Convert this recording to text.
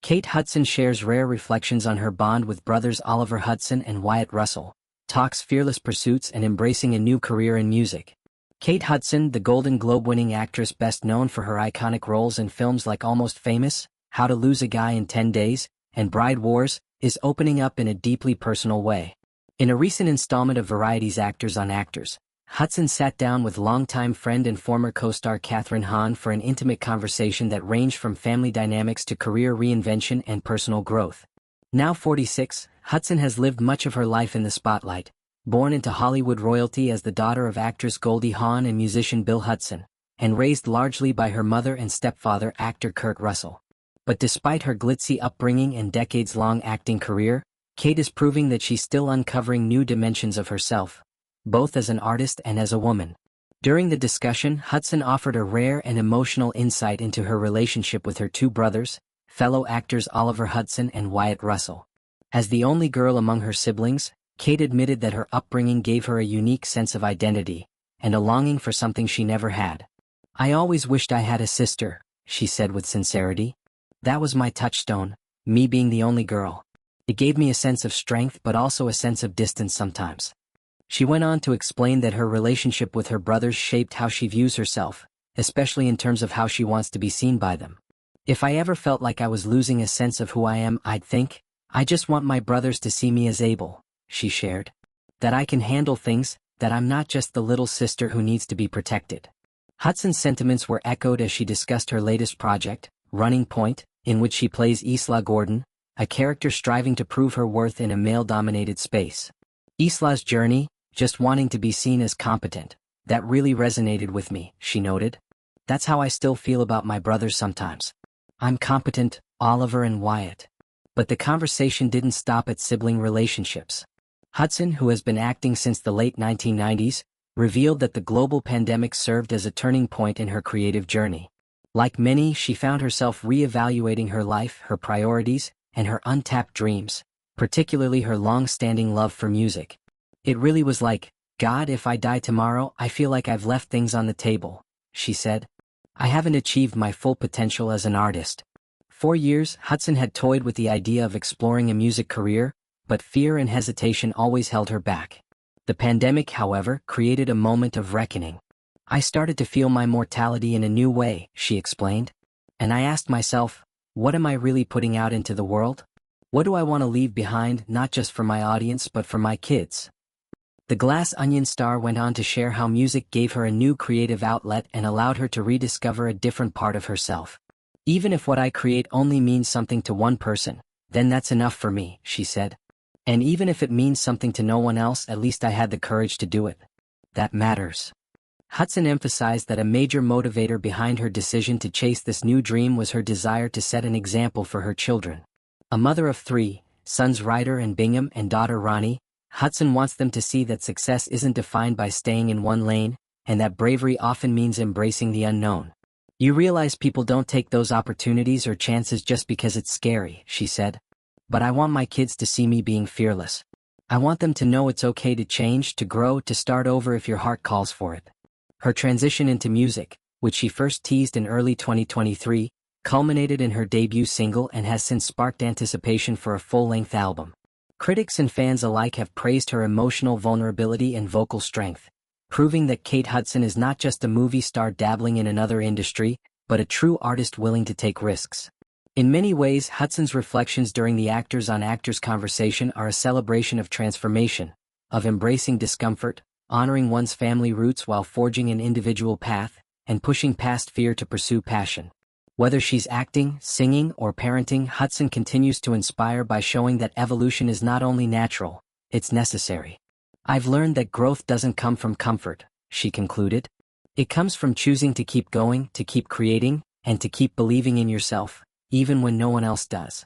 Kate Hudson shares rare reflections on her bond with brothers Oliver Hudson and Wyatt Russell, talks fearless pursuits and embracing a new career in music. Kate Hudson, the Golden Globe-winning actress best known for her iconic roles in films like Almost Famous, How to Lose a Guy in 10 Days, and Bride Wars, is opening up in a deeply personal way. In a recent installment of Variety's Actors on Actors, Hudson sat down with longtime friend and former co-star Kathryn Hahn for an intimate conversation that ranged from family dynamics to career reinvention and personal growth. Now 46, Hudson has lived much of her life in the spotlight, born into Hollywood royalty as the daughter of actress Goldie Hawn and musician Bill Hudson, and raised largely by her mother and stepfather actor Kurt Russell. But despite her glitzy upbringing and decades-long acting career, Kate is proving that she's still uncovering new dimensions of herself, both as an artist and as a woman. During the discussion, Hudson offered a rare and emotional insight into her relationship with her two brothers, fellow actors Oliver Hudson and Wyatt Russell. As the only girl among her siblings, Kate admitted that her upbringing gave her a unique sense of identity, and a longing for something she never had. "I always wished I had a sister," she said with sincerity. "That was my touchstone, me being the only girl. It gave me a sense of strength but also a sense of distance sometimes." She went on to explain that her relationship with her brothers shaped how she views herself, especially in terms of how she wants to be seen by them. "If I ever felt like I was losing a sense of who I am, I'd think, I just want my brothers to see me as able," she shared. "That I can handle things, that I'm not just the little sister who needs to be protected." Hudson's sentiments were echoed as she discussed her latest project, Running Point, in which she plays Isla Gordon, a character striving to prove her worth in a male-dominated space. "Isla's journey, just wanting to be seen as competent, that really resonated with me," she noted. "That's how I still feel about my brothers sometimes. I'm competent, Oliver and Wyatt." But the conversation didn't stop at sibling relationships. Hudson, who has been acting since the late 1990s, revealed that the global pandemic served as a turning point in her creative journey. Like many, she found herself re-evaluating her life, her priorities, and her untapped dreams, particularly her long-standing love for music. "It really was like, God, if I die tomorrow, I feel like I've left things on the table," she said. "I haven't achieved my full potential as an artist." For years, Hudson had toyed with the idea of exploring a music career, but fear and hesitation always held her back. The pandemic, however, created a moment of reckoning. "I started to feel my mortality in a new way," she explained. "And I asked myself, what am I really putting out into the world? What do I want to leave behind, not just for my audience but for my kids?" The Glass Onion star went on to share how music gave her a new creative outlet and allowed her to rediscover a different part of herself. "Even if what I create only means something to one person, then that's enough for me," she said. "And even if it means something to no one else, at least I had the courage to do it. That matters." Hudson emphasized that a major motivator behind her decision to chase this new dream was her desire to set an example for her children. A mother of three, sons Ryder and Bingham and daughter Ronnie, Hudson wants them to see that success isn't defined by staying in one lane, and that bravery often means embracing the unknown. "You realize people don't take those opportunities or chances just because it's scary," she said. "But I want my kids to see me being fearless. I want them to know it's okay to change, to grow, to start over if your heart calls for it." Her transition into music, which she first teased in early 2023, culminated in her debut single and has since sparked anticipation for a full-length album. Critics and fans alike have praised her emotional vulnerability and vocal strength, proving that Kate Hudson is not just a movie star dabbling in another industry, but a true artist willing to take risks. In many ways, Hudson's reflections during the Actors on Actors conversation are a celebration of transformation, of embracing discomfort, honoring one's family roots while forging an individual path, and pushing past fear to pursue passion. Whether she's acting, singing, or parenting, Hudson continues to inspire by showing that evolution is not only natural, it's necessary. "I've learned that growth doesn't come from comfort," she concluded. "It comes from choosing to keep going, to keep creating, and to keep believing in yourself, even when no one else does."